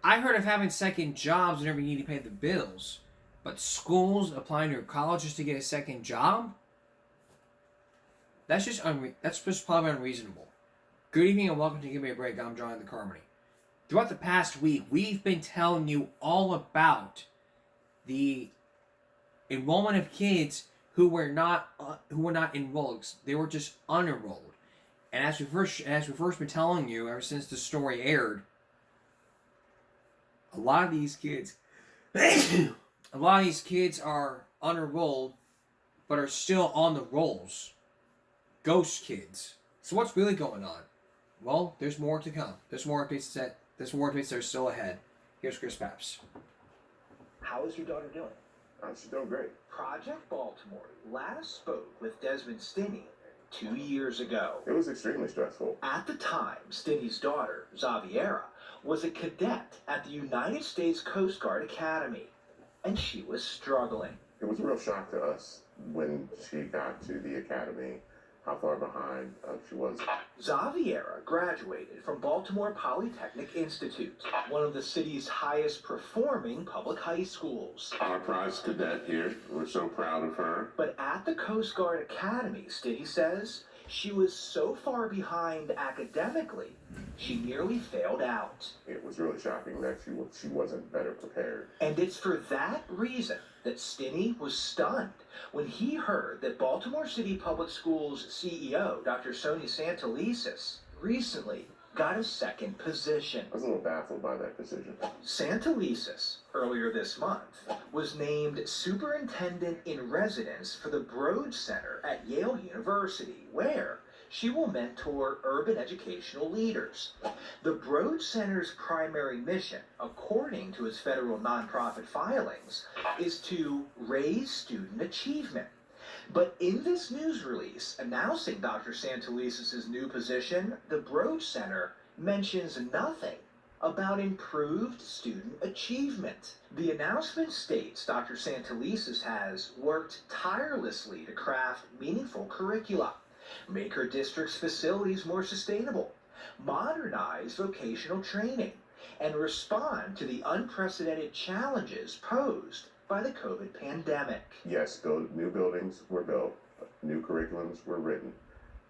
I heard of having second jobs whenever you need to pay the bills, but schools applying to colleges to get a second job? That's just probably unreasonable. Good evening and welcome to Give Me a Break. I'm John the Carmody. Throughout the past week, we've been telling you all about the enrollment of kids who were not enrolled. They were just unenrolled. And as we first been telling you ever since the story aired, a lot of these kids are unenrolled but are still on the rolls. Ghost kids. So what's really going on? Well, there's more to come. There's more updates that are still ahead. Here's Chris Papps. How is your daughter doing? She's doing great. Project Baltimore last spoke with Desmond Stinney 2 years ago. It was extremely stressful. At the time, Stinney's daughter, Xaviera, was a cadet at the United States Coast Guard Academy, and she was struggling. It was a real shock to us when she got to the academy, how far behind she was. Xaviera graduated from Baltimore Polytechnic Institute, one of the city's highest performing public high schools. Our prize cadet here, we're so proud of her. But at the Coast Guard Academy, Stinney says, she was so far behind academically, she nearly failed out. It was really shocking that she wasn't better prepared. And it's for that reason that Stinney was stunned when he heard that Baltimore City Public Schools CEO, Dr. Sonny Santelises, recently got a second position. I was a little baffled by that decision. Santelises, earlier this month, was named Superintendent in Residence for the Broad Center at Yale University, where she will mentor urban educational leaders. The Broad Center's primary mission, according to its federal nonprofit filings, is to raise student achievement. But in this news release announcing Dr. Santelises' new position, the Broad Center mentions nothing about improved student achievement. The announcement states Dr. Santelises has worked tirelessly to craft meaningful curricula, make her district's facilities more sustainable, modernize vocational training, and respond to the unprecedented challenges posed by the COVID pandemic. Yes, new buildings were built, new curriculums were written.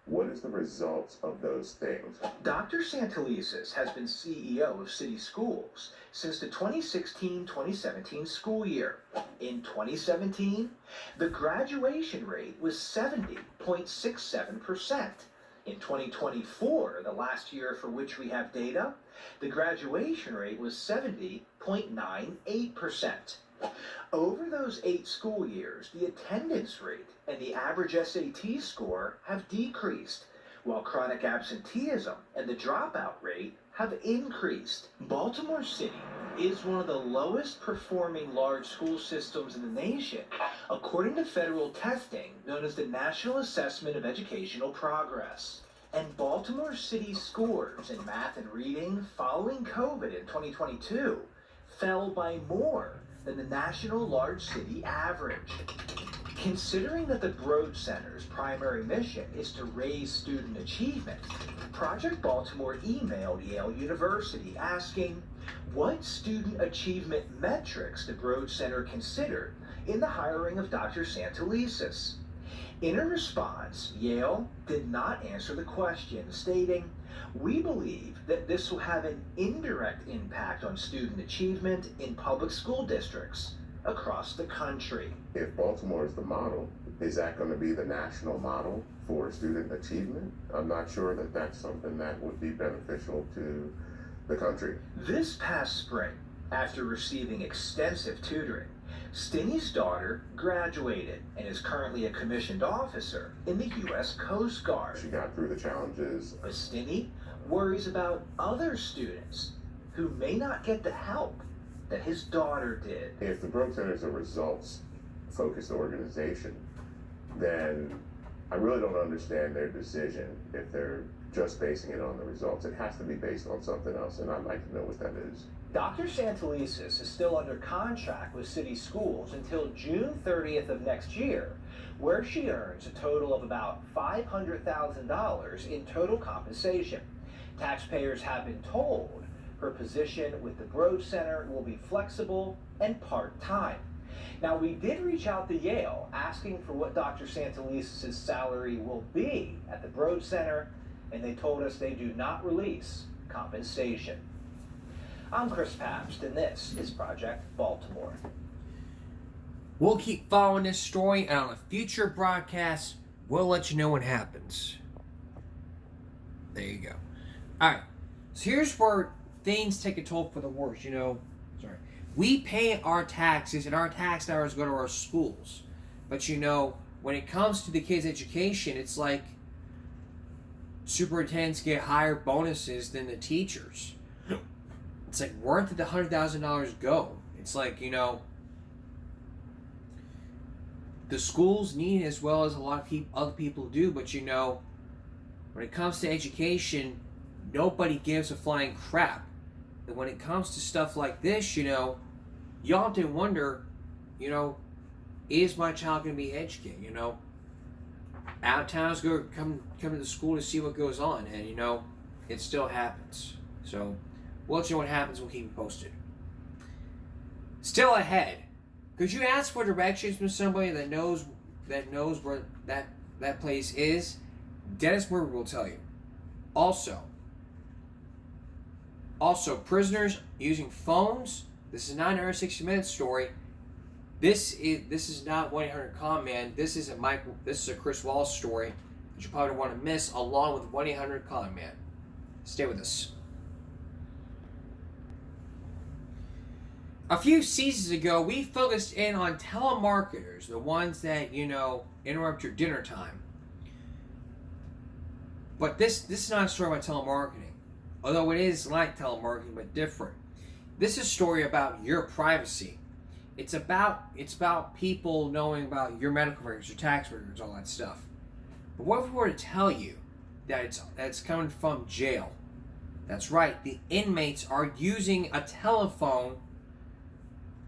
What is the results of those things? Dr. Santelises has been CEO of City Schools since the 2016-2017 school year. In 2017, the graduation rate was 70.67%. In 2024, the last year for which we have data, the graduation rate was 70.98%. Over those 8 school years, the attendance rate and the average SAT score have decreased, while chronic absenteeism and the dropout rate have increased. Baltimore City is one of the lowest performing large school systems in the nation, according to federal testing known as the National Assessment of Educational Progress. And Baltimore City's scores in math and reading following COVID in 2022 fell by more than the national large city average. Considering that the Broad Center's primary mission is to raise student achievement, Project Baltimore emailed Yale University asking what student achievement metrics the Broad Center considered in the hiring of Dr. Santelises. In a response, Yale did not answer the question, stating, "We believe that this will have an indirect impact on student achievement in public school districts across the country." If Baltimore is the model, is that going to be the national model for student achievement? I'm not sure that that's something that would be beneficial to the country. This past spring, after receiving extensive tutoring, Stinney's daughter graduated and is currently a commissioned officer in the U.S. Coast Guard. She got through the challenges. But Stinney worries about other students who may not get the help that his daughter did. If the Broad Center is a results-focused organization, then I really don't understand their decision if they're just basing it on the results. It has to be based on something else, and I'd like to know what that is. Dr. Santelises is still under contract with City Schools until June 30th of next year, where she earns a total of about $500,000 in total compensation. Taxpayers have been told Her position with the Broad Center will be flexible and part-time. Now, we did reach out to Yale asking for what Dr. Santelises' salary will be at the Broad Center, and they told us they do not release compensation. I'm Chris Pabst, and this is Project Baltimore. We'll keep following this story, and on a future broadcast, we'll let you know what happens. There you go. Alright, so here's where things take a toll for the worse, We pay our taxes, and our tax dollars go to our schools. But when it comes to the kids' education, it's like superintendents get higher bonuses than the teachers. It's like, where did the $100,000 go? It's like, the schools need it as well as a lot of other people do, but when it comes to education, nobody gives a flying crap. And when it comes to stuff like this, you often wonder, is my child going to be educated? Out of towners come to the school to see what goes on, and it still happens. So we'll let you know what happens. We'll keep you posted. Still ahead, could you ask for directions from somebody that knows where that place is? Dennis Murray will tell you. Also, prisoners using phones. This is not another 60 Minutes story. This is not 1-800-CON-MAN. This is a Chris Wallace story that you probably don't want to miss, along with 1-800-CON-MAN. Stay with us. A few seasons ago, we focused in on telemarketers, the ones that interrupt your dinner time. But this is not a story about telemarketing, although it is like telemarketing but different. This is a story about your privacy. It's about people knowing about your medical records, your tax records, all that stuff. But what if we were to tell you that it's coming from jail? That's right. The inmates are using a telephone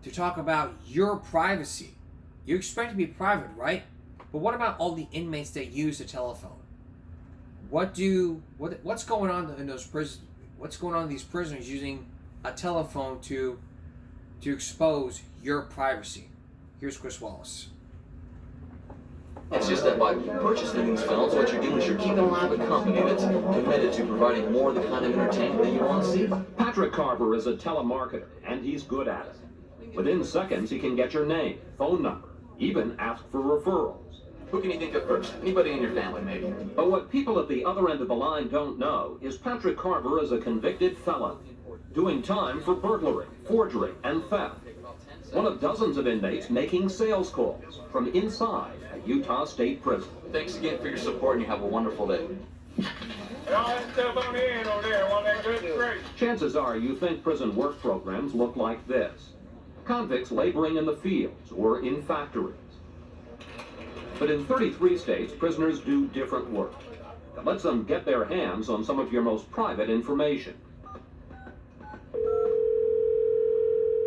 to talk about your privacy. You expect to be private, right? But what about all the inmates that use the telephone? What's going on in those prisons? What's going on in these prisoners using a telephone to expose your privacy? Here's Chris Wallace. It's just that by purchasing these films, what you're doing is you're keeping alive a company that's committed to providing more of the kind of entertainment that you want to see. Patrick Carver is a telemarketer, and he's good at it. Within seconds, he can get your name, phone number, even ask for referrals. Who can you think of first? Anybody in your family, maybe? But what people at the other end of the line don't know is Patrick Carver is a convicted felon, doing time for burglary, forgery, and theft. One of dozens of inmates making sales calls from inside a Utah State prison. Thanks again for your support, and you have a wonderful day. All that stuff on the end over there, wasn't that good? Great. Chances are you think prison work programs look like this. Convicts laboring in the fields or in factories. But in 33 states, prisoners do different work that lets them get their hands on some of your most private information.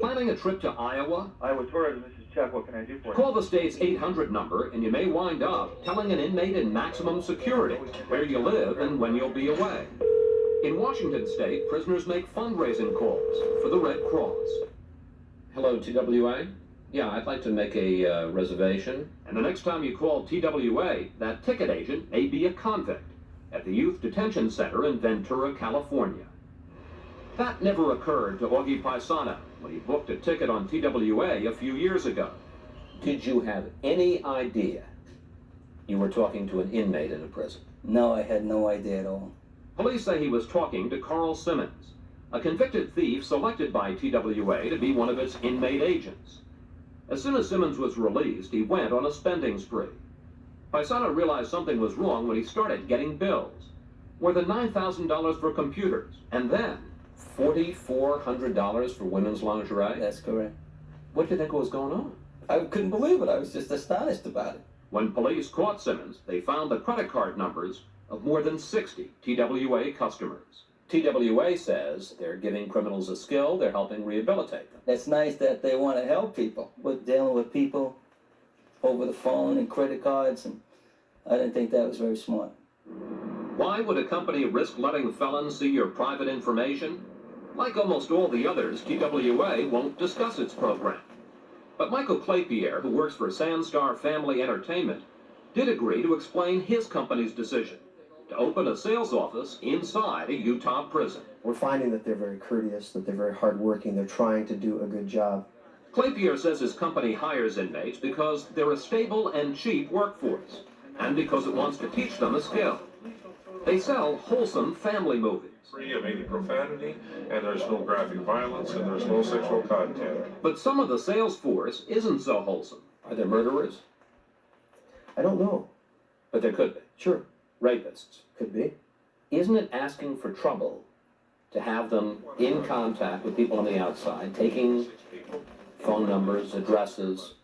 Planning a trip to Iowa? Iowa Tourism, this is Chuck. What can I do for you? Call the state's 800 number and you may wind up telling an inmate in maximum security where you live and when you'll be away. In Washington state, prisoners make fundraising calls for the Red Cross. Hello, TWA? Yeah, I'd like to make a reservation. And the next time you call TWA, that ticket agent may be a convict at the Youth Detention Center in Ventura, California. That never occurred to Augie Paisano when he booked a ticket on TWA a few years ago. Did you have any idea you were talking to an inmate in a prison? No, I had no idea at all. Police say he was talking to Carl Simmons, a convicted thief selected by TWA to be one of its inmate agents. As soon as Simmons was released, he went on a spending spree. Paisano realized something was wrong when he started getting bills, more than $9,000 for computers, and then $4,400 for women's lingerie? That's correct. What do you think was going on? I couldn't believe it. I was just astonished about it. When police caught Simmons, they found the credit card numbers of more than 60 TWA customers. TWA says they're giving criminals a skill, they're helping rehabilitate them. It's nice that they want to help people. We're dealing with people over the phone and credit cards, and I didn't think that was very smart. Why would a company risk letting felons see your private information? Like almost all the others, TWA won't discuss its program. But Michael Claypierre, who works for Sandstar Family Entertainment, did agree to explain his company's decision to open a sales office inside a Utah prison. We're finding that they're very courteous, that they're very hardworking, they're trying to do a good job. Claypierre says his company hires inmates because they're a stable and cheap workforce, and because it wants to teach them a skill. They sell wholesome family movies. Free of any profanity, and there's no graphic violence, and there's no sexual content. But some of the sales force isn't so wholesome. Are there murderers? I don't know. But there could be. Sure, Rapists. could be. Isn't it asking for trouble to have them in contact with people on the outside, taking phone numbers, addresses,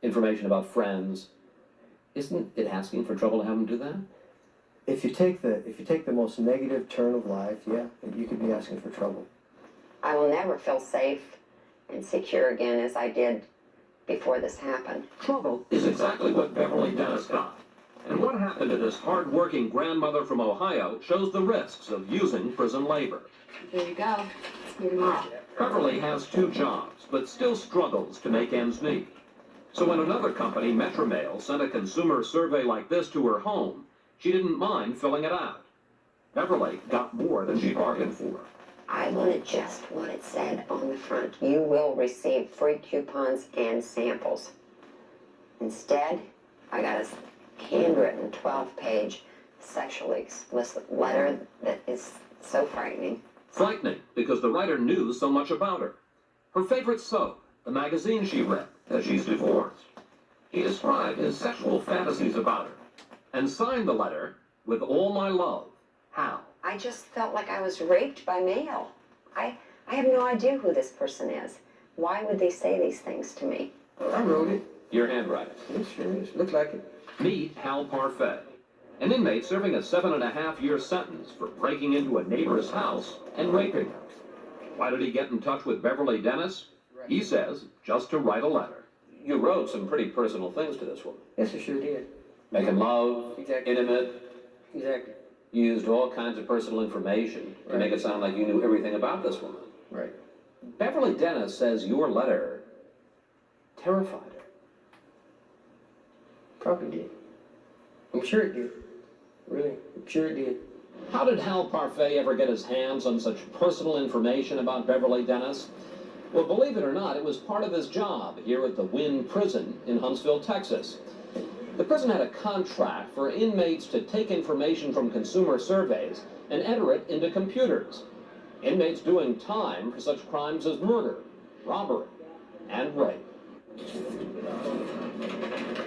information about friends? Isn't it asking for trouble to have them do that? If you take the most negative turn of life, yeah, you could be asking for trouble. I will never feel safe and secure again as I did before this happened. Trouble is exactly what Beverly Dennis got. And what happened to this hard-working grandmother from Ohio shows the risks of using prison labor. There you go. See you tomorrow. Beverly has 2 jobs, but still struggles to make ends meet. So when another company, Metromail, sent a consumer survey like this to her home, she didn't mind filling it out. Beverly got more than she bargained for. I wanted just what it said on the front. You will receive free coupons and samples. Instead, I got a handwritten 12-page sexually explicit letter that is so frightening. Frightening, because the writer knew so much about her. Her favorite soap, the magazine she read, that she's divorced. He described his sexual fantasies about her, and signed the letter with all my love, Hal. I just felt like I was raped by mail. I have no idea who this person is. Why would they say these things to me? I wrote it. Your handwriting. It sure is. Looks like it. Meet Hal Parfait, an inmate serving a 7.5-year sentence for breaking into a neighbor's house and raping her. Why did he get in touch with Beverly Dennis? He says, just to write a letter. You wrote some pretty personal things to this woman. Yes, I sure did. Making love, Exactly. intimate. Exactly. You used all kinds of personal information to make it sound like you knew everything about this woman. Right. Beverly Dennis says your letter terrified her. Probably did. I'm sure it did. Really, I'm sure it did. How did Hal Parfait ever get his hands on such personal information about Beverly Dennis? Well, believe it or not, it was part of his job here at the Wynn Prison in Huntsville, Texas. The prison had a contract for inmates to take information from consumer surveys and enter it into computers. Inmates doing time for such crimes as murder, robbery, and rape.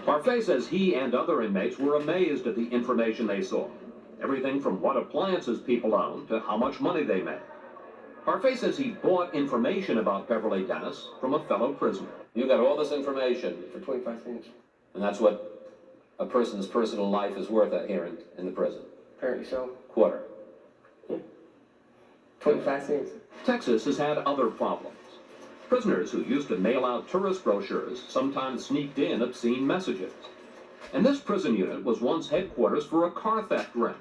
Parfait says he and other inmates were amazed at the information they saw. Everything from what appliances people own to how much money they made. Parfait says he bought information about Beverly Dennis from a fellow prisoner. You got all this information, For 25 cents. and that's what a person's personal life is worth out here in the prison. Apparently so. Quarter. 25 cents. Texas has had other problems. Prisoners who used to mail out tourist brochures sometimes sneaked in obscene messages. And this prison unit was once headquarters for a car theft ring,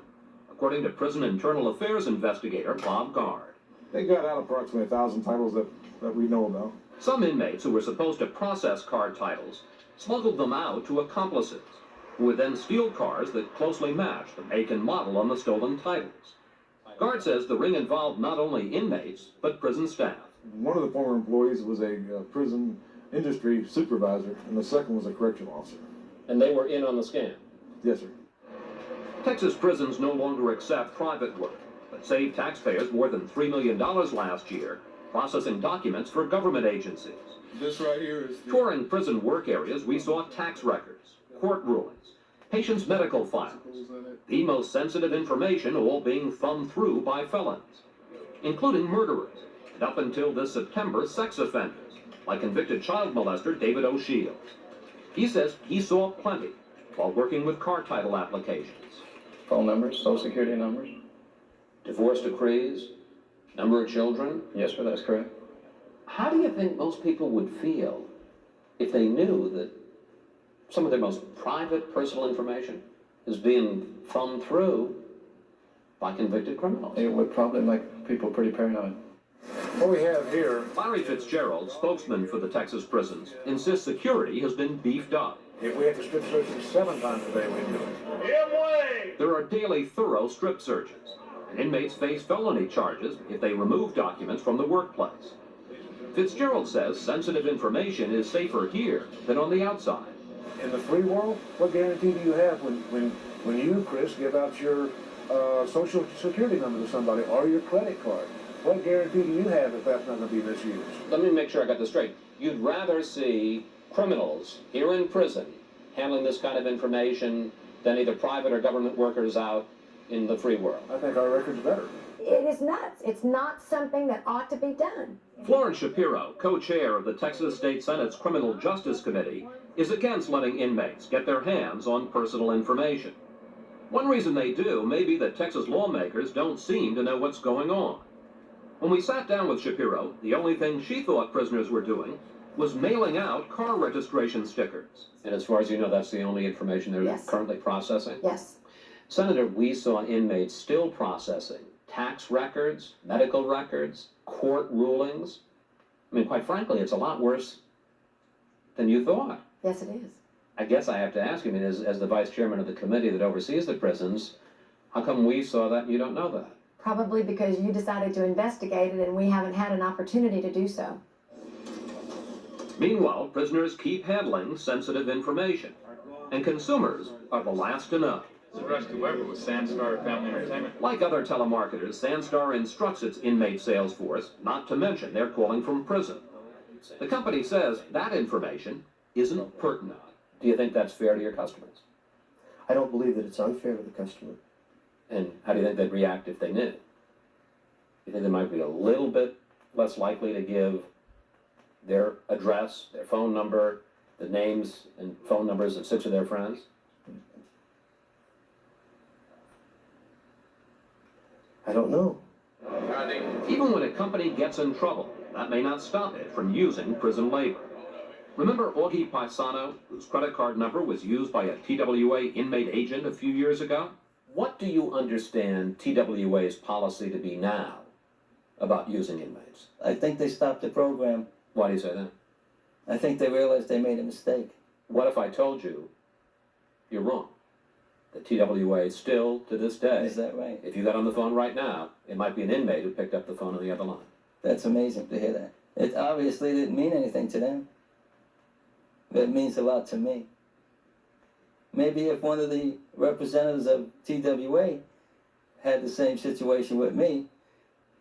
according to prison internal affairs investigator Bob Gard. They got out approximately 1,000 titles that we know about. Some inmates who were supposed to process car titles smuggled them out to accomplices, who would then steal cars that closely matched the make and model on the stolen titles. Gard says the ring involved not only inmates, but prison staff. One of the former employees was a prison industry supervisor, and the second was a correctional officer. And they were in on the scam. Yes, sir. Texas prisons no longer accept private work, but saved taxpayers more than $3 million last year processing documents for government agencies. This right here is Touring prison work areas, we saw tax records, court rulings, patients' medical files, the most sensitive information all being thumbed through by felons, including murderers, and up until this September, sex offenders, like convicted child molester David O'Shields. He says he saw plenty while working with car title applications. Phone numbers, social security numbers. Divorce decrees, number of children. Yes, sir, that's correct. How do you think most people would feel if they knew that some of their most private personal information is being thumbed through by convicted criminals? It would probably make people pretty paranoid. What we have here, Larry Fitzgerald, spokesman for the Texas prisons, insists security has been beefed up. if we have to strip search them 7 times a day, we do it. There are daily thorough strip searches, and inmates face felony charges if they remove documents from the workplace. Fitzgerald says sensitive information is safer here than on the outside. In the free world, what guarantee do you have when you, Chris, give out your social security number to somebody or your credit card? What guarantee do you have that that's not going to be misused? Let me make sure I got this straight. You'd rather see criminals here in prison handling this kind of information than either private or government workers out in the free world? I think our record's better. It is nuts. It's not something that ought to be done. Florence Shapiro, co-chair of the Texas State Senate's Criminal Justice Committee, is against letting inmates get their hands on personal information. One reason they do may be that Texas lawmakers don't seem to know what's going on. When we sat down with Shapiro, the only thing she thought prisoners were doing was mailing out car registration stickers. And as far as you know, that's the only information they're Yes. currently processing? Yes. Senator, we saw inmates still processing tax records, medical records, court rulings. I mean, quite frankly, it's a lot worse than you thought. Yes, it is. I guess I have to ask you, I mean, as the vice chairman of the committee that oversees the prisons, how come we saw that and you don't know that? Probably because you decided to investigate it and we haven't had an opportunity to do so. Meanwhile, prisoners keep handling sensitive information, and consumers are the last to know. This is Rusty Weber with Sandstar Family Entertainment. Like other telemarketers, Sandstar instructs its inmate sales force not to mention they're calling from prison. The company says that information isn't pertinent. Do you think that's fair to your customers? I don't believe that it's unfair to the customer. And how do you think they'd react if they knew? You think they might be a little bit less likely to give their address, their phone number, the names and phone numbers of 6 of their friends? I don't know. Even when a company gets in trouble, that may not stop it from using prison labor. Remember Augie Paisano, whose credit card number was used by a TWA inmate agent a few years ago? What do you understand TWA's policy to be now about using inmates? I think they stopped the program. Why do you say that? I think they realized they made a mistake. What if I told you you're wrong? The TWA still, to this day, Is that right? if you got on the phone right now, it might be an inmate who picked up the phone on the other line. That's amazing to hear that. It obviously didn't mean anything to them. But it means a lot to me. Maybe if one of the representatives of TWA had the same situation with me,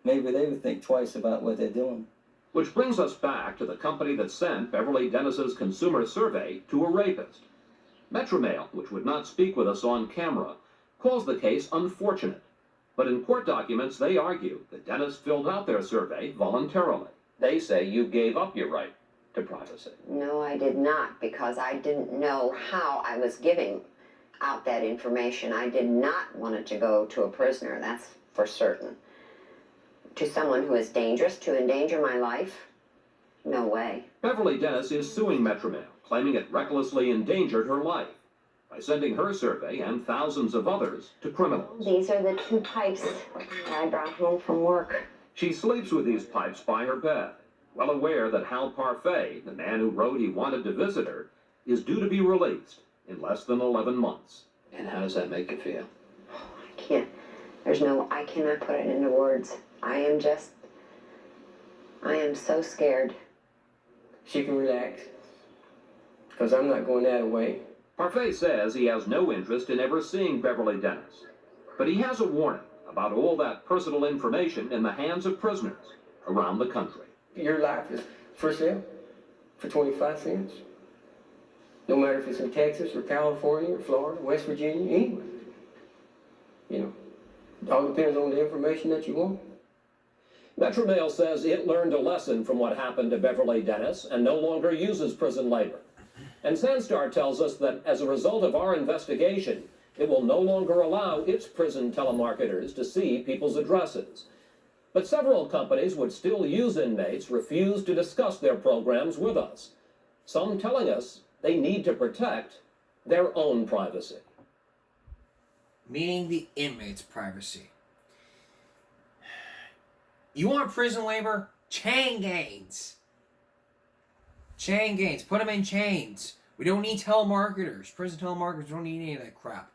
maybe they would think twice about what they're doing. Which brings us back to the company that sent Beverly Dennis's consumer survey to a rapist. Metromail, which would not speak with us on camera, calls the case unfortunate. But in court documents, they argue that Dennis filled out their survey voluntarily. They say you gave up your right to privacy. No, I did not, because I didn't know how I was giving out that information. I did not want it to go to a prisoner, that's for certain. To someone who is dangerous, to endanger my life? No way. Beverly Dennis is suing Metromail, claiming it recklessly endangered her life by sending her survey and thousands of others to criminals. These are the 2 pipes I brought home from work. She sleeps with these pipes by her bed, well aware that Hal Parfait, the man who wrote he wanted to visit her, is due to be released in less than 11 months. And how does that make you feel? I cannot put it into words. I am so scared. She can relax, because I'm not going that away. Parfait says he has no interest in ever seeing Beverly Dennis, but he has a warning about all that personal information in the hands of prisoners around the country. Your life is for sale for 25 cents. No matter if it's in Texas or California or Florida, West Virginia, anywhere. You know, it all depends on the information that you want. Metromail says it learned a lesson from what happened to Beverly Dennis and no longer uses prison labor. And Sandstar tells us that as a result of our investigation, it will no longer allow its prison telemarketers to see people's addresses. But several companies would still use inmates refuse to discuss their programs with us, some telling us they need to protect their own privacy. Meaning the inmate's privacy. You want prison labor? Chain gangs. Chain gangs. Put them in chains. We don't need telemarketers. Prison telemarketers don't need any of that crap.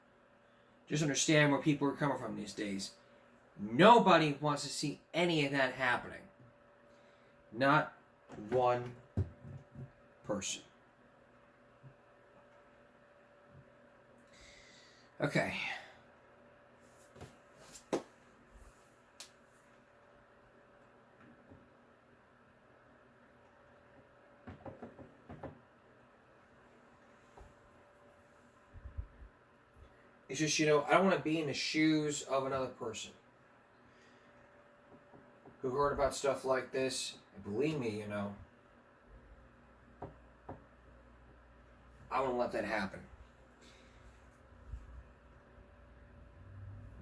Just understand where people are coming from these days. Nobody wants to see any of that happening. Not one person. Okay. It's just, I don't want to be in the shoes of another person who heard about stuff like this. And believe me, I wouldn't let that happen.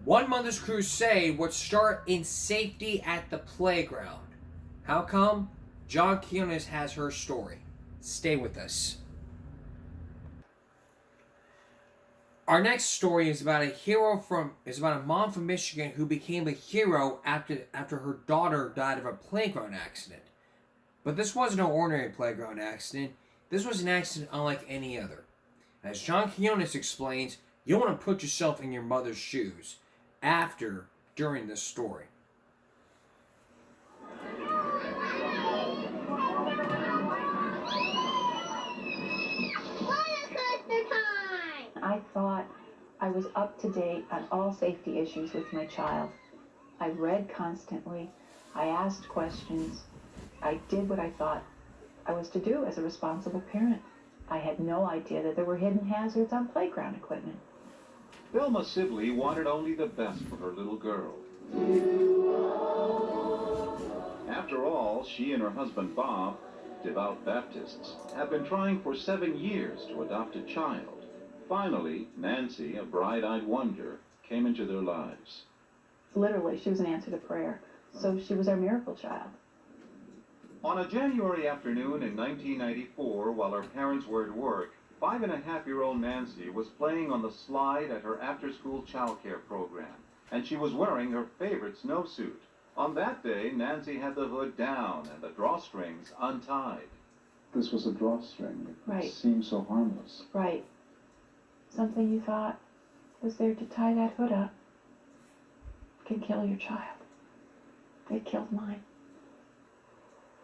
One Mother's Crusade would start in safety at the playground. How come? John Quinones has her story. Stay with us. Our next story is about a mom from Michigan who became a hero after her daughter died of a playground accident. But this wasn't an ordinary playground accident. This was an accident unlike any other. As John Quinones explains, you want to put yourself in your mother's shoes during this story. I thought I was up to date on all safety issues with my child. I read constantly. I asked questions. I did what I thought I was to do as a responsible parent. I had no idea that there were hidden hazards on playground equipment. Thelma Sibley wanted only the best for her little girl. After all, she and her husband Bob, devout Baptists, have been trying for 7 years to adopt a child. Finally, Nancy, a bright-eyed wonder, came into their lives. Literally, she was an answer to prayer. So she was our miracle child. On a January afternoon in 1994, while her parents were at work, 5-and-a-half-year-old Nancy was playing on the slide at her after-school childcare program, and she was wearing her favorite snowsuit. On that day, Nancy had the hood down and the drawstrings untied. This was a drawstring. Right. It seemed so harmless. Right. Something you thought was there to tie that hood up can kill your child. It killed mine.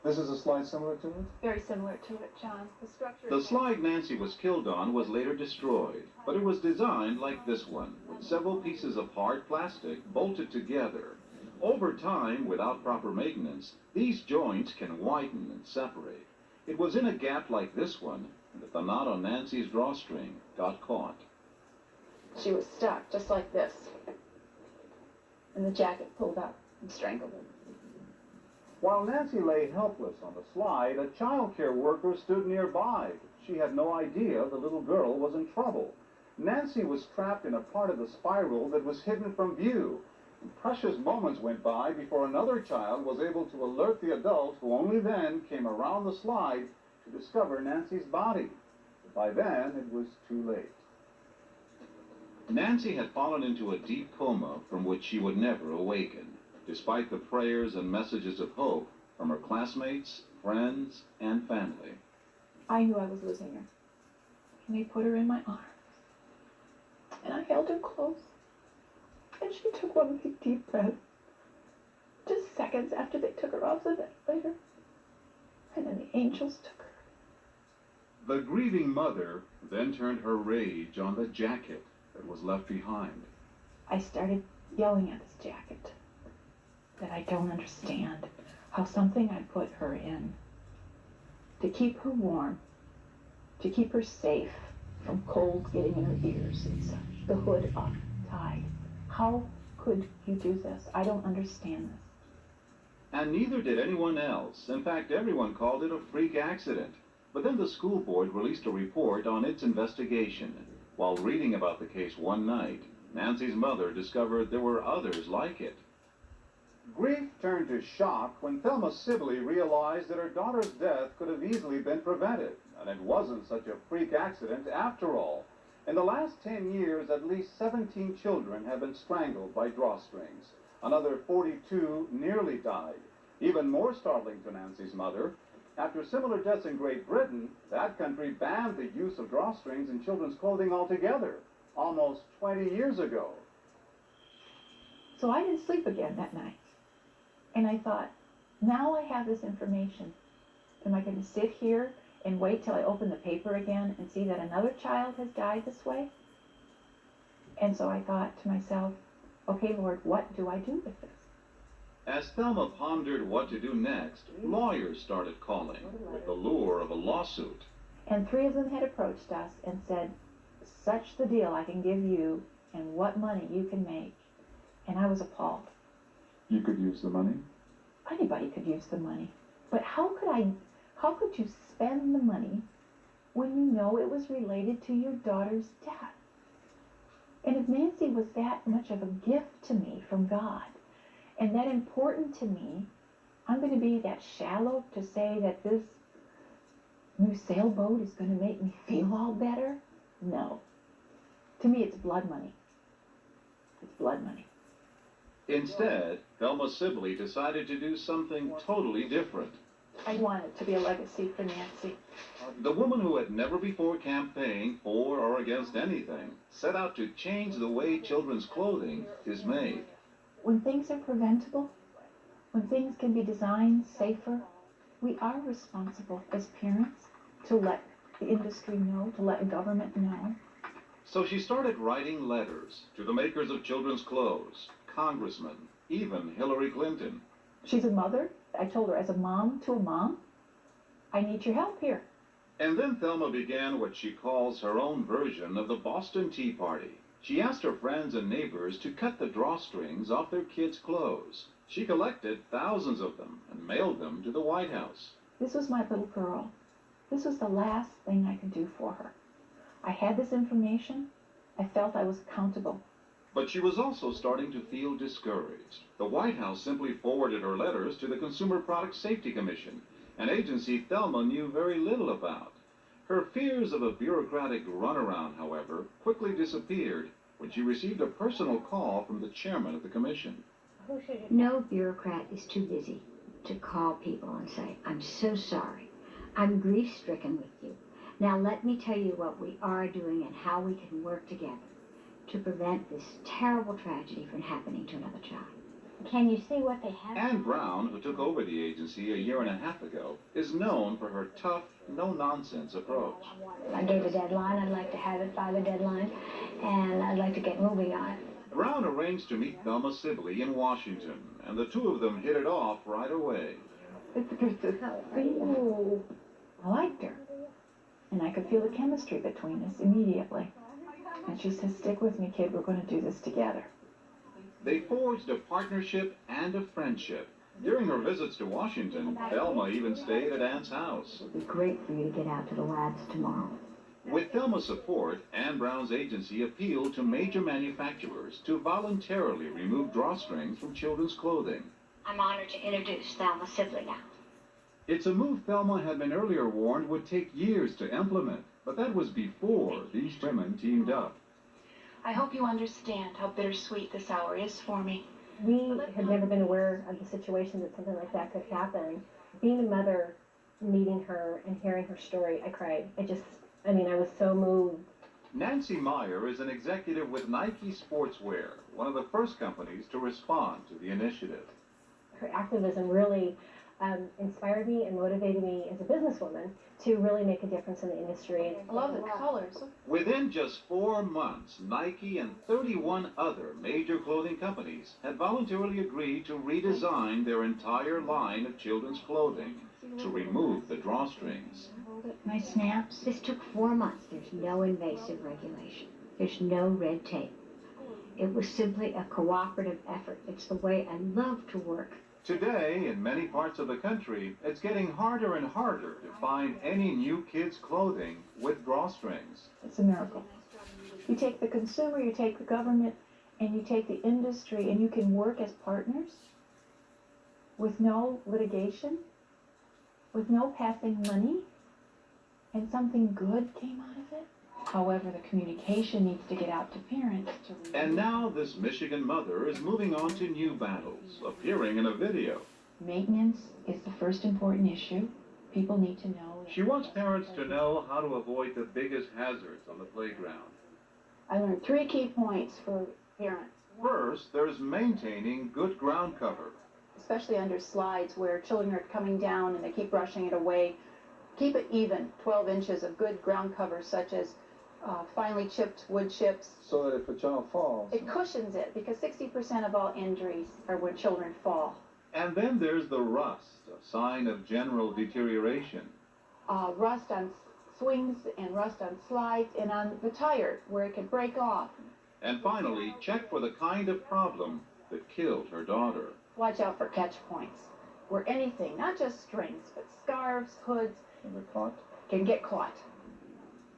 This is a slide similar to it? Very similar to it, John. The structure... The slide Nancy was killed on was later destroyed, but it was designed like this one, with several pieces of hard plastic bolted together. Over time, without proper maintenance, these joints can widen and separate. It was in a gap like this one that the knot on Nancy's drawstring got caught. She was stuck, just like this. And the jacket pulled up and strangled her. While Nancy lay helpless on the slide, a child care worker stood nearby. She had no idea the little girl was in trouble. Nancy was trapped in a part of the spiral that was hidden from view. And precious moments went by before another child was able to alert the adult, who only then came around the slide to discover Nancy's body. By then, it was too late. Nancy had fallen into a deep coma from which she would never awaken, despite the prayers and messages of hope from her classmates, friends, and family. I knew I was losing her. And they put her in my arms. And I held her close. And she took one big deep breath. Just seconds after they took her off the ventilator. And then the angels took her. The grieving mother then turned her rage on the jacket that was left behind. I started yelling at this jacket. That I don't understand how something I put her in to keep her warm, to keep her safe from cold getting in her ears and such, the hood up, tied. How could you do this? I don't understand this. And neither did anyone else. In fact, everyone called it a freak accident. But then the school board released a report on its investigation. While reading about the case one night, Nancy's mother discovered there were others like it. Grief turned to shock when Thelma Sibley realized that her daughter's death could have easily been prevented, and it wasn't such a freak accident after all. In the last 10 years, at least 17 children have been strangled by drawstrings. Another 42 nearly died. Even more startling to Nancy's mother, after similar deaths in Great Britain, that country banned the use of drawstrings in children's clothing altogether, almost 20 years ago. So I didn't sleep again that night. And I thought, now I have this information. Am I going to sit here and wait till I open the paper again and see that another child has died this way? And so I thought to myself, okay, Lord, what do I do with this? As Thelma pondered what to do next, lawyers started calling with the lure of a lawsuit. And 3 of them had approached us and said, such the deal I can give you and what money you can make. And I was appalled. You could use the money? Anybody could use the money. But how could you spend the money when you know it was related to your daughter's death? And if Nancy was that much of a gift to me from God, and that important to me, I'm going to be that shallow to say that this new sailboat is going to make me feel all better? No. To me, it's blood money. It's blood money. Instead, Thelma Sibley decided to do something totally different. I want it to be a legacy for Nancy. The woman who had never before campaigned for or against anything set out to change the way children's clothing is made. When things are preventable, when things can be designed safer, we are responsible as parents to let the industry know, to let government know. So she started writing letters to the makers of children's clothes, congressmen, even Hillary Clinton. She's a mother. I told her, as a mom to a mom, I need your help here. And then Thelma began what she calls her own version of the Boston Tea Party. She asked her friends and neighbors to cut the drawstrings off their kids' clothes. She collected thousands of them and mailed them to the White House. This was my little girl. This was the last thing I could do for her. I had this information. I felt I was accountable. But she was also starting to feel discouraged. The White House simply forwarded her letters to the Consumer Product Safety Commission, an agency Thelma knew very little about. Her fears of a bureaucratic runaround, however, quickly disappeared when she received a personal call from the chairman of the commission. No bureaucrat is too busy to call people and say, I'm so sorry. I'm grief-stricken with you. Now let me tell you what we are doing and how we can work together to prevent this terrible tragedy from happening to another child. Can you see what they have? Ann Brown, who took over the agency a year and a half ago, is known for her tough, no-nonsense approach. I gave a deadline. I'd like to have it by the deadline, and I'd like to get moving on it. Brown arranged to meet Thelma Sibley in Washington, and the two of them hit it off right away. Ooh, I liked her. And I could feel the chemistry between us immediately. And she said, stick with me, kid, we're going to do this together. They forged a partnership and a friendship. During her visits to Washington, Thelma even stayed at Ann's house. It'd be great for you to get out to the labs tomorrow. With Thelma's support, Ann Brown's agency appealed to major manufacturers to voluntarily remove drawstrings from children's clothing. I'm honored to introduce Thelma Sibley now. It's a move Thelma had been earlier warned would take years to implement, but that was before these women teamed up. I hope you understand how bittersweet this hour is for me. We had never been aware of the situation that something like that could happen. Being a mother, meeting her and hearing her story, I cried. I was so moved. Nancy Meyer is an executive with Nike Sportswear, one of the first companies to respond to the initiative. Her activism really inspired me and motivated me as a businesswoman to really make a difference in the industry. I love the colors. Within just 4 months, Nike and 31 other major clothing companies had voluntarily agreed to redesign their entire line of children's clothing to remove the drawstrings. My snaps. This took 4 months. There's no invasive regulation. There's no red tape. It was simply a cooperative effort. It's the way I love to work. Today, in many parts of the country, it's getting harder and harder to find any new kids' clothing with drawstrings. It's a miracle. You take the consumer, you take the government, and you take the industry, and you can work as partners with no litigation, with no passing money, and something good came out of it. However, the communication needs to get out to parents. And now this Michigan mother is moving on to new battles, appearing in a video. Maintenance is the first important issue. People need to know. She wants parents to know how to avoid the biggest hazards on the playground. I learned 3 key points for parents. First, there's maintaining good ground cover. Especially under slides where children are coming down and they keep brushing it away. Keep it even, 12 inches of good ground cover, such as finely chipped wood chips. So that if a child falls... It cushions it, because 60% of all injuries are when children fall. And then there's the rust, a sign of general deterioration. Rust on swings and rust on slides and on the tire where it can break off. And finally, check for the kind of problem that killed her daughter. Watch out for catch points, where anything, not just strings, but scarves, hoods, can get caught.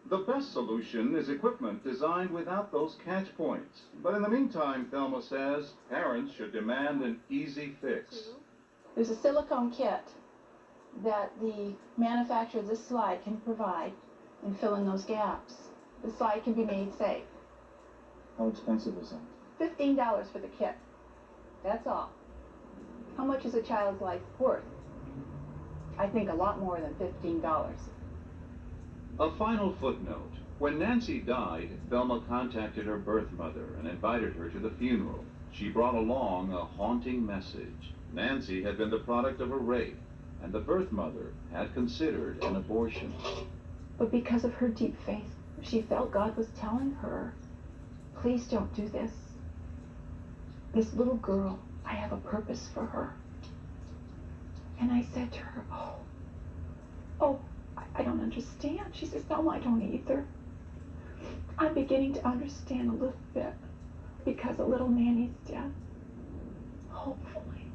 The best solution is equipment designed without those catch points. But in the meantime, Thelma says, parents should demand an easy fix. There's a silicone kit that the manufacturer of this slide can provide and fill in those gaps. The slide can be made safe. How expensive is that? $15 for the kit. That's all. How much is a child's life worth? I think a lot more than $15. A final footnote. When Nancy died, Thelma contacted her birth mother and invited her to the funeral. She brought along a haunting message. Nancy had been the product of a rape, and the birth mother had considered an abortion. But because of her deep faith, she felt God was telling her, please don't do this. This little girl, I have a purpose for her. And I said to her, I don't understand. She says, no, I don't either. I'm beginning to understand a little bit because of little Nanny's death. Hopefully,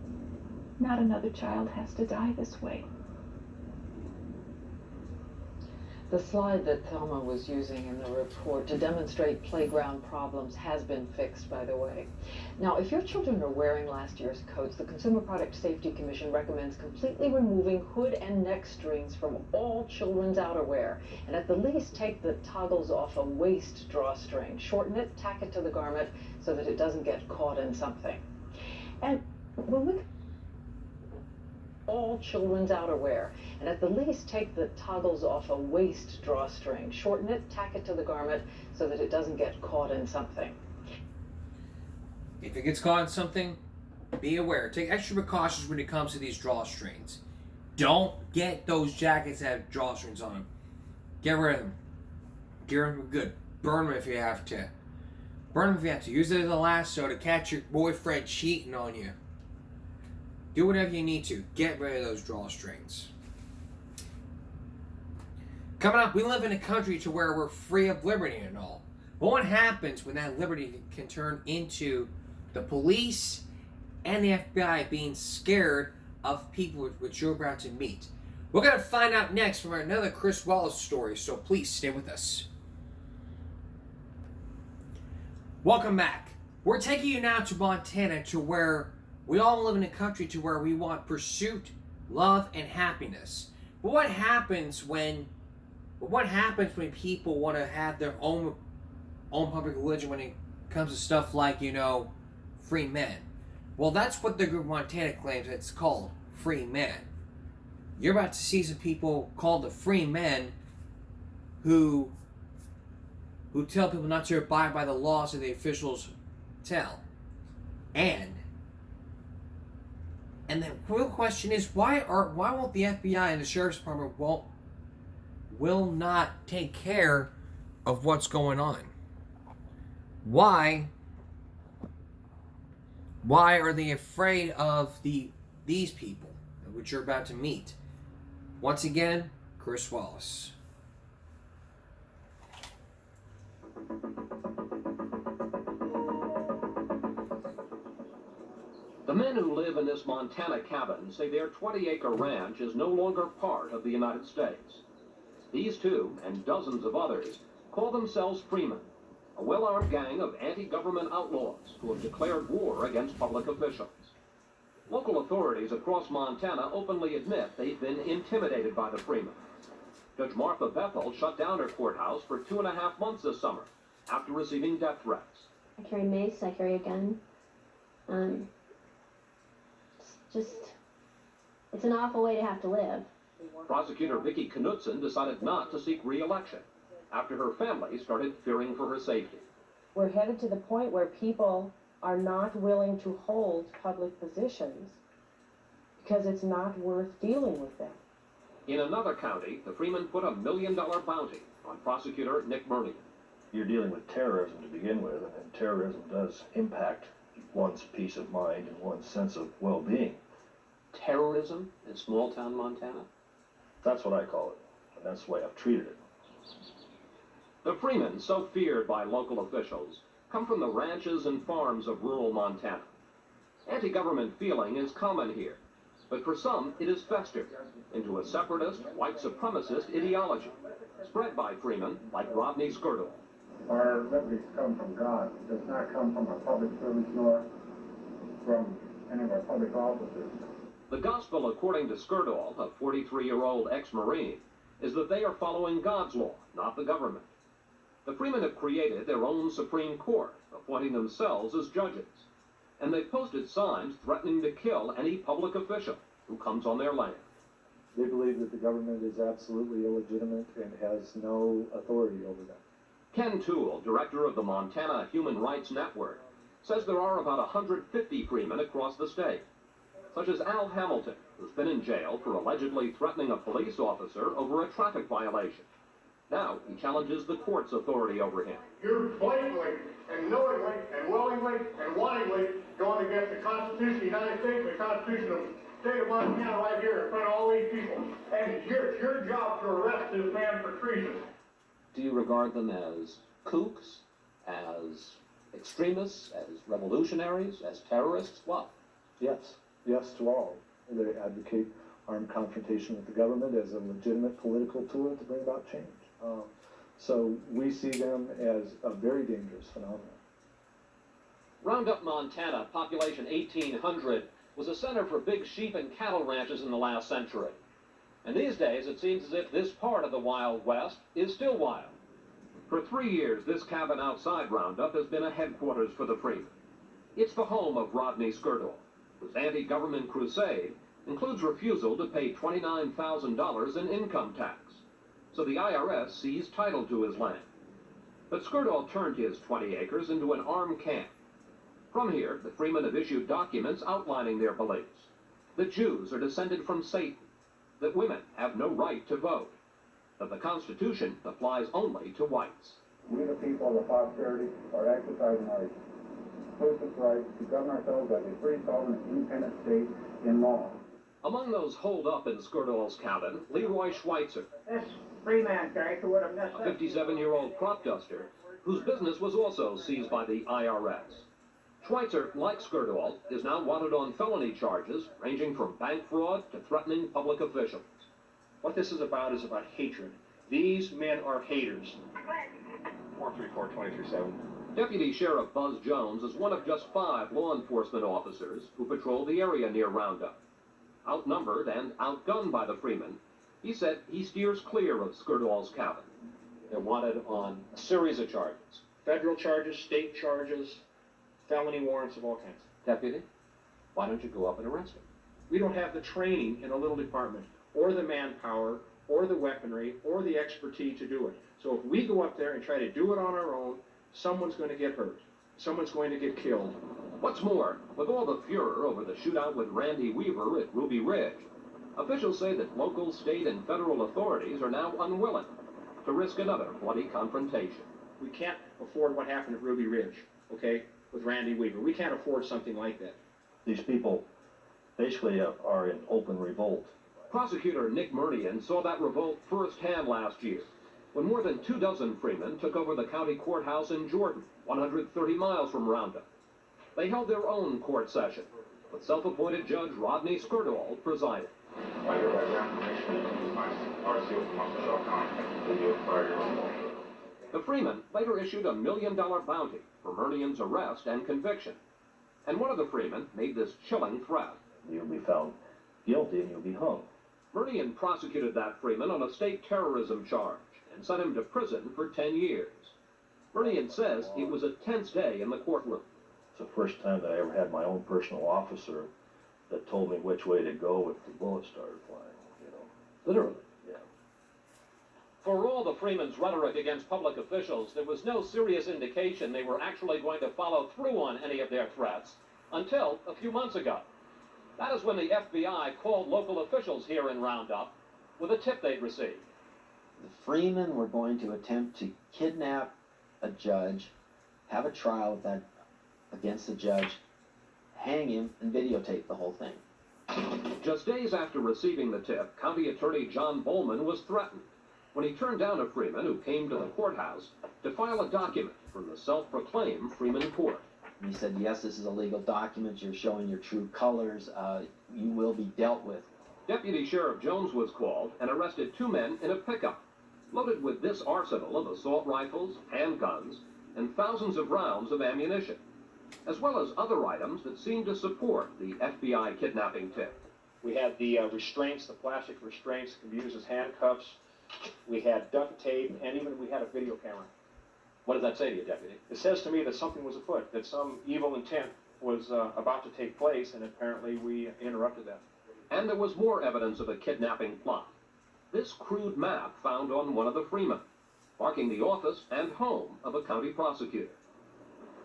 not another child has to die this way. The slide that Thelma was using in the report to demonstrate playground problems has been fixed, by the way. Now, if your children are wearing last year's coats, the Consumer Product Safety Commission recommends completely removing hood and neck strings from all children's outerwear, and at the least take the toggles off a waist drawstring. Shorten it, tack it to the garment so that it doesn't get caught in something. And when we all children's outerwear, and at the least take the toggles off a waist drawstring. Shorten it, tack it to the garment so that it doesn't get caught in something. If it gets caught in something, be aware. Take extra precautions when it comes to these drawstrings. Don't get those jackets that have drawstrings on them. Get rid of them. Get rid of them good. Burn them if you have to. Burn them if you have to. Use it as a lasso to catch your boyfriend cheating on you. Do whatever you need to. Get rid of those drawstrings. Coming up, we live in a country to where we're free of liberty and all. But what happens when that liberty can turn into the police and the FBI being scared of people which you're about to meet? We're going to find out next from another Chris Wallace story, so please stay with us. Welcome back. We're taking you now to Montana, to where we all live in a country to where we want pursuit, love, and happiness. But what happens when people want to have their own public religion when it comes to stuff like, free men? Well, that's what the group Montana claims it's called, free men. You're about to see some people called the free men who tell people not to abide by the laws that the officials tell. And the real question is, why won't the FBI and the Sheriff's Department will not take care of what's going on? Why are they afraid of these people, which you're about to meet? Once again, Chris Wallace. The men who live in this Montana cabin say their 20-acre ranch is no longer part of the United States. These two, and dozens of others, call themselves Freemen, a well-armed gang of anti-government outlaws who have declared war against public officials. Local authorities across Montana openly admit they've been intimidated by the Freemen. Judge Martha Bethel shut down her courthouse for 2.5 months this summer after receiving death threats. I carry mace, I carry a gun. Just It's an awful way to have to live. Prosecutor Vicki Knudsen decided not to seek re-election after her family started fearing for her safety. We're headed to the point where people are not willing to hold public positions because it's not worth dealing with them. In another county, the Freeman put $1 million bounty on prosecutor Nick Murnian. You're dealing with terrorism to begin with, and terrorism does impact one's peace of mind and one's sense of well-being. Terrorism in small-town Montana? That's what I call it, and that's the way I've treated it. The Freemen, so feared by local officials, come from the ranches and farms of rural Montana. Anti-government feeling is common here, but for some it is festered into a separatist, white supremacist ideology, spread by Freemen like Rodney Skirtle. Our liberties come from God. It does not come from our public servants nor from any of our public officers. The gospel, according to Skirtle, a 43-year-old ex-Marine, is that they are following God's law, not the government. The Freemen have created their own Supreme Court, appointing themselves as judges, and they've posted signs threatening to kill any public official who comes on their land. They believe that the government is absolutely illegitimate and has no authority over them. Ken Toole, director of the Montana Human Rights Network, says there are about 150 Freemen across the state, such as Al Hamilton, who's been in jail for allegedly threatening a police officer over a traffic violation. Now he challenges the court's authority over him. You're blatantly and knowingly and willingly and wantingly going against the Constitution of the United States and the Constitution of the state of Montana right here in front of all these people. And it's your job to arrest this man for treason. Do you regard them as kooks, as extremists, as revolutionaries, as terrorists? What? Yes. Yes to all. They advocate armed confrontation with the government as a legitimate political tool to bring about change. So we see them as a very dangerous phenomenon. Roundup, Montana, population 1,800, was a center for big sheep and cattle ranches in the last century. And these days, it seems as if this part of the Wild West is still wild. For 3 years, this cabin outside Roundup has been a headquarters for the Freemen. It's the home of Rodney Skirtle, whose anti-government crusade includes refusal to pay $29,000 in income tax. So the IRS seized title to his land. But Skirtle turned his 20 acres into an armed camp. From here, the Freemen have issued documents outlining their beliefs. That Jews are descended from Satan, that women have no right to vote, that the Constitution applies only to whites. We, the people of the posterity, are exercising our exclusive right to govern ourselves as a free, sovereign, independent state in law. Among those holed up in Skirtle's cabin, Leroy Schweitzer, This Freeman character would have messed a 57-year-old crop duster whose business was also seized by the IRS. Schweitzer, like Skirtle, is now wanted on felony charges ranging from bank fraud to threatening public officials. What this is about hatred. These men are haters. 434-237. Deputy Sheriff Buzz Jones is one of just 5 law enforcement officers who patrol the area near Roundup. Outnumbered and outgunned by the Freemen, he said he steers clear of Skirtle's cabin. They're wanted on a series of charges. Federal charges, state charges, felony warrants of all kinds. Deputy, why don't you go up and arrest him? We don't have the training in a little department, or the manpower, or the weaponry, or the expertise to do it. So if we go up there and try to do it on our own, someone's going to get hurt. Someone's going to get killed. What's more, with all the furor over the shootout with Randy Weaver at Ruby Ridge, officials say that local, state, and federal authorities are now unwilling to risk another bloody confrontation. We can't afford what happened at Ruby Ridge, okay, with Randy Weaver. We can't afford something like that. These people basically are in open revolt. Prosecutor Nick Murnian saw that revolt firsthand last year, when more than 24 Freemen took over the county courthouse in Jordan, 130 miles from Roundup. They held their own court session, with self-appointed Judge Rodney Skirtle presiding. The Freemen later issued $1 million bounty for Murnian's arrest and conviction. And one of the Freemen made this chilling threat. You'll be found guilty and you'll be hung. Murnian prosecuted that Freeman on a state terrorism charge and sent him to prison for 10 years. Murnian says it was a tense day in the courtroom. It's the first time that I ever had my own personal officer that told me which way to go if the bullets started flying, you know. Literally. Yeah. For all the Freeman's rhetoric against public officials, there was no serious indication they were actually going to follow through on any of their threats until a few months ago. That is when the FBI called local officials here in Roundup with a tip they'd received. The Freeman were going to attempt to kidnap a judge, have a trial with that against the judge, hang him, and videotape the whole thing. Just days after receiving the tip, County Attorney John Bowman was threatened when he turned down a Freeman who came to the courthouse to file a document from the self-proclaimed Freeman Court. And he said, yes, this is a legal document, you're showing your true colors, you will be dealt with. Deputy Sheriff Jones was called and arrested 2 men in a pickup, loaded with this arsenal of assault rifles, handguns, and thousands of rounds of ammunition, as well as other items that seemed to support the FBI kidnapping tip. We had the restraints, the plastic restraints that can be used as handcuffs. We had duct tape, and even we had a video camera. What does that say to you, Deputy? It says to me that something was afoot, that some evil intent was about to take place, and apparently we interrupted that. And there was more evidence of a kidnapping plot. This crude map found on one of the Freemen, marking the office and home of a county prosecutor.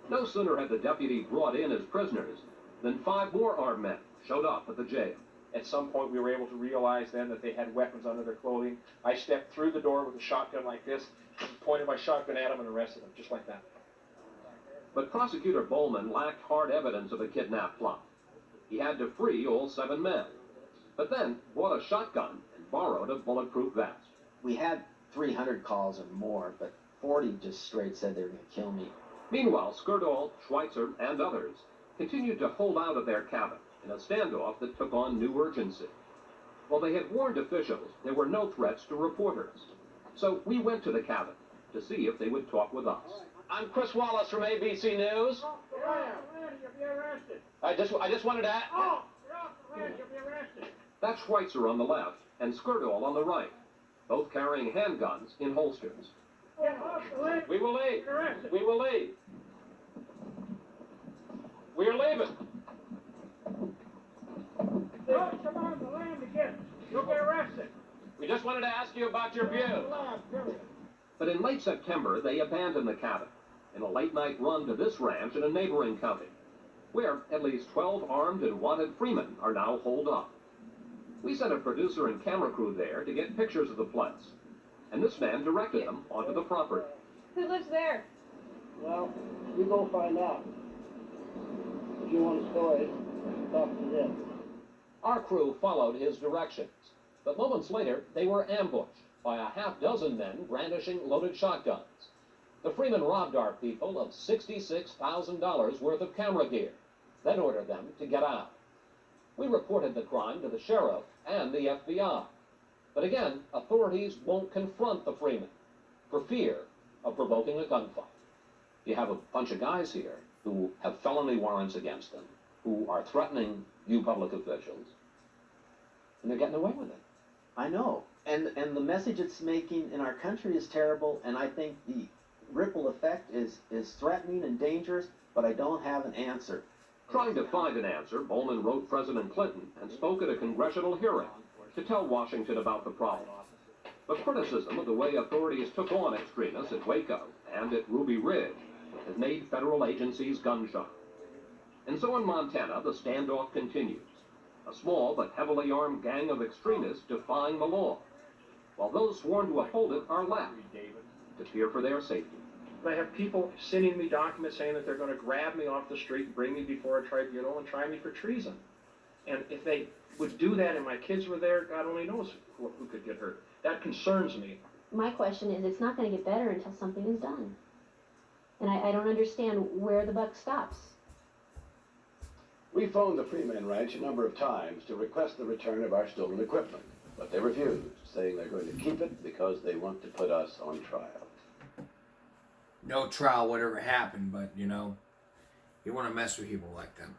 No sooner had the deputy brought in his prisoners than 5 more armed men showed up at the jail. At some point, we were able to realize then that they had weapons under their clothing. I stepped through the door with a shotgun like this, pointed my shotgun at them, and arrested them, just like that. But Prosecutor Bowman lacked hard evidence of a kidnap plot. He had to free all 7 men, but then bought a shotgun and borrowed a bulletproof vest. We had 300 calls or more, but 40 just straight said they were going to kill me. Meanwhile, Skirdal, Schweitzer, and others continued to hold out of their cabin in a standoff that took on new urgency. While they had warned officials, there were no threats to reporters. So we went to the cabin to see if they would talk with us. I'm Chris Wallace from ABC News. I just wanted to ask... That's Schweitzer on the left and Skirdal on the right, both carrying handguns in holsters. We will leave. We will leave. We are leaving. Come on the land again. You'll get arrested. We just wanted to ask you about your views. But in late September, they abandoned the cabin in a late-night run to this ranch in a neighboring county, where at least 12 armed and wanted Freemen are now holed up. We sent a producer and camera crew there to get pictures of the place, and this man directed them onto the property. Who lives there? Well, you go find out. If you want a story, talk to them. Our crew followed his directions, but moments later, they were ambushed by a half-dozen men brandishing loaded shotguns. The Freemen robbed our people of $66,000 worth of camera gear, then ordered them to get out. We reported the crime to the sheriff and the FBI. But again, authorities won't confront the Freemen for fear of provoking a gunfight. You have a bunch of guys here who have felony warrants against them, who are threatening you public officials, and they're getting away with it. I know. And the message it's making in our country is terrible, and I think the ripple effect is threatening and dangerous, but I don't have an answer. Trying to find an answer, Bowman wrote President Clinton and spoke at a congressional hearing to tell Washington about the problem. But criticism of the way authorities took on extremists at Waco and at Ruby Ridge has made federal agencies gun-shy. And so in Montana, the standoff continues. A small but heavily armed gang of extremists defying the law, while those sworn to uphold it are left to fear for their safety. I have people sending me documents saying that they're going to grab me off the street and bring me before a tribunal and try me for treason. And if they would do that and my kids were there, God only knows who could get hurt. That concerns me. My question is, it's not going to get better until something is done. And I don't understand where the buck stops. We phoned the Freeman Ranch a number of times to request the return of our stolen equipment, but they refused, saying they're going to keep it because they want to put us on trial. No trial would ever happen, but, you know, you want to mess with people like them.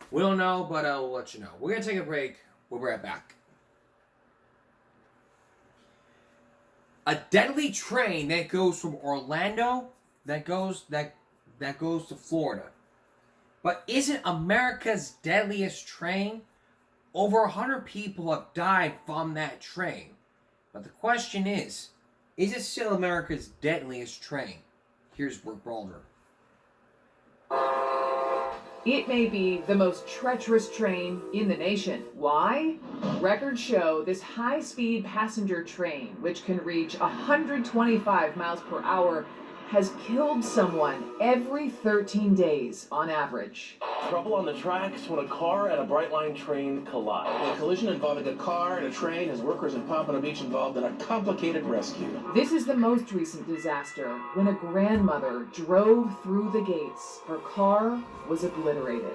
We don't know, but we'll let you know. We're going to take a break. We'll be right back. A deadly train that goes from Orlando, that goes to Florida, But isn't America's deadliest train? Over 100 people have died from that train. But the question is it still America's deadliest train? Here's Brooke Balder. It may be the most treacherous train in the nation. Why? Records show this high-speed passenger train, which can reach 125 miles per hour, has killed someone every 13 days on average. Trouble on the tracks when a car and a Brightline train collide. A collision involving a car and a train has workers in Pompano Beach involved in a complicated rescue. This is the most recent disaster when a grandmother drove through the gates. Her car was obliterated.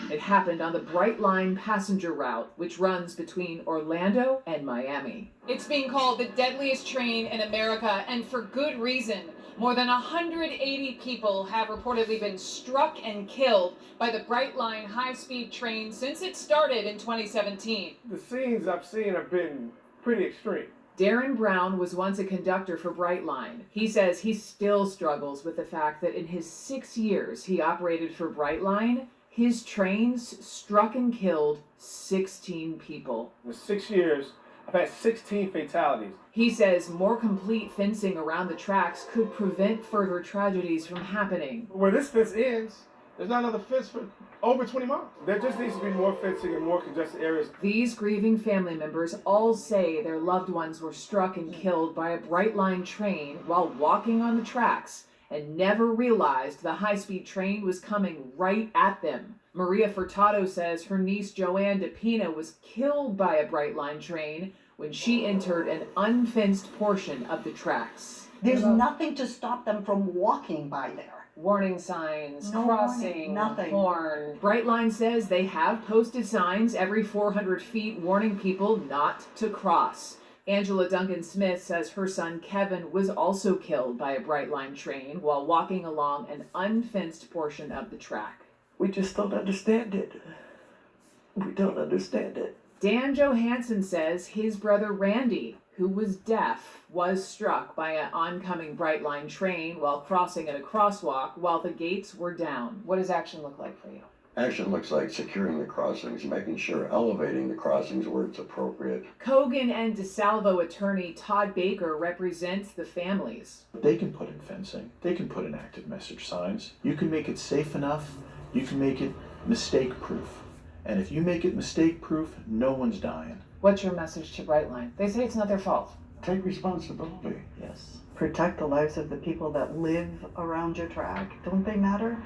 It happened on the Brightline passenger route, which runs between Orlando and Miami. It's being called the deadliest train in America, and for good reason. More than 180 people have reportedly been struck and killed by the Brightline high-speed train since it started in 2017. The scenes I've seen have been pretty extreme. Darren Brown was once a conductor for Brightline. He says he still struggles with the fact that in his 6 years he operated for Brightline, his trains struck and killed 16 people. In 6 years, I've had 16 fatalities. He says more complete fencing around the tracks could prevent further tragedies from happening. Where this fence ends, there's not another fence for over 20 miles. There just needs to be more fencing in more congested areas. These grieving family members all say their loved ones were struck and killed by a Brightline train while walking on the tracks and never realized the high-speed train was coming right at them. Maria Furtado says her niece Joanne DePina was killed by a Brightline train when she entered an unfenced portion of the tracks. There's nothing to stop them from walking by there. Warning signs, No crossing, warning, nothing. horn. Brightline says they have posted signs every 400 feet warning people not to cross. Angela Duncan Smith says her son Kevin was also killed by a Brightline train while walking along an unfenced portion of the track. We just don't understand it. We don't understand it. Dan Johansson says his brother Randy, who was deaf, was struck by an oncoming Brightline train while crossing at a crosswalk while the gates were down. What does action look like for you? Action looks like securing the crossings, making sure elevating the crossings where it's appropriate. Kogan and DeSalvo attorney Todd Baker represents the families. They can put in fencing. They can put in active message signs. You can make it safe enough. You can make it mistake-proof. And if you make it mistake-proof, no one's dying. What's your message to Brightline? They say it's not their fault. Take responsibility. Yes. Protect the lives of the people that live around your track. Don't they matter?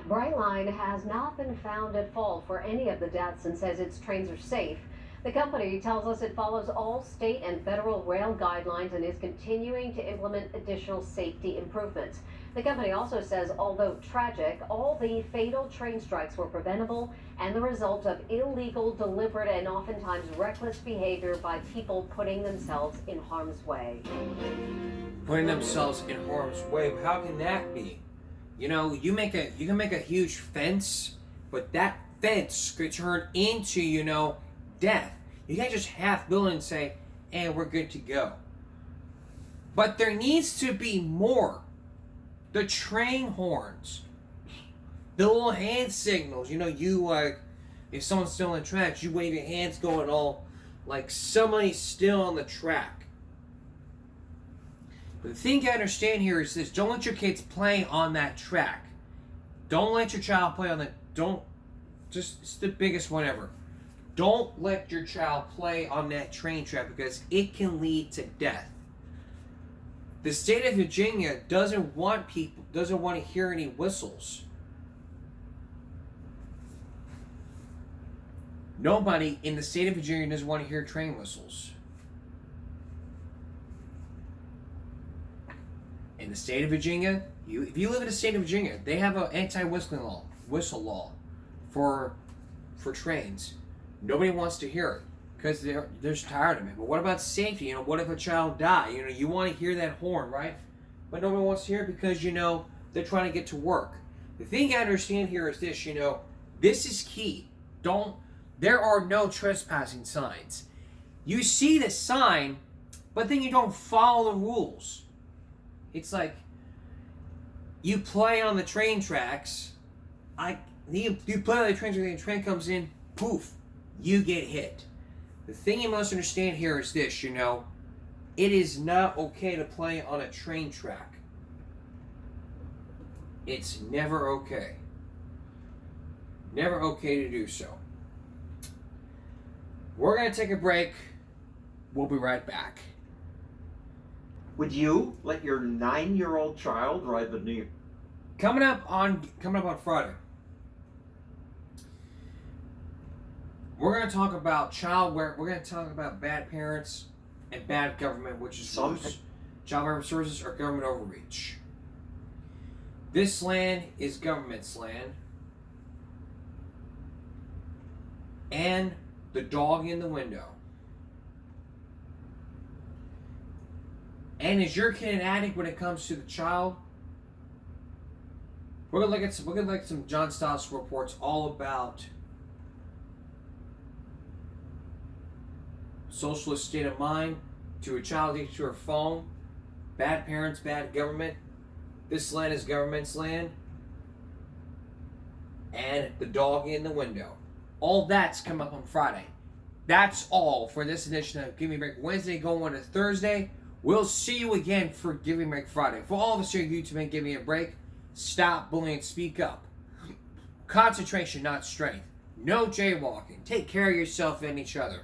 Brightline has not been found at fault for any of the deaths and says its trains are safe. The company tells us it follows all state and federal rail guidelines and is continuing to implement additional safety improvements. The company also says, although tragic, all the fatal train strikes were preventable and the result of illegal, deliberate, and oftentimes reckless behavior by people putting themselves in harm's way. Putting themselves in harm's way. How can that be? You know, you can make a huge fence, but that fence could turn into, you know, death. You can't just half build it and say, "Hey, we're good to go." But there needs to be more. The train horns, the little hand signals. You know, you like, if someone's still on the tracks, you wave your hands going all like somebody's still on the track. But the thing you understand here is this: don't let your kids play on that track. Don't let your child play on the. It's the biggest one ever. Don't let your child play on that train track because it can lead to death. The state of Virginia doesn't want to hear any whistles. Nobody in the state of Virginia doesn't want to hear train whistles. In the state of Virginia, if you live in the state of Virginia, they have an anti-whistle law for trains. Nobody wants to hear it because they're just tired of it. But what about safety? You know, what if a child dies? You know, you want to hear that horn, right? But nobody wants to hear it because, you know, they're trying to get to work. The thing I understand here is this, you know, this is key. There are no trespassing signs. You see the sign, but then you don't follow the rules. It's like, You play on the train tracks. You play on the train tracks, and the train comes in, poof, you get hit. The thing you must understand here is this, it is not okay to play on a train track. It's never okay. Never okay to do so. We're going to take a break. We'll be right back. Would you let your 9-year-old child ride the New? Coming up on Friday, we're going to talk about we're going to talk about bad parents and bad government, which is worse. Child welfare services or government overreach. This land is government's land. And the dog in the window. And is your kid an addict when it comes to the child? We're gonna look at some John Stoss reports all about socialist state of mind to a child addicted to her phone, bad parents, bad government. This land is government's land, and the dog in the window. All that's coming up on Friday. That's all for this edition of Give Me a Break Wednesday going to Thursday. We'll see you again for Give Me a Break Friday. For all of us here at YouTube and Give Me a Break, stop bullying and speak up. Concentration, not strength. No jaywalking. Take care of yourself and each other.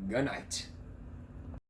Good night.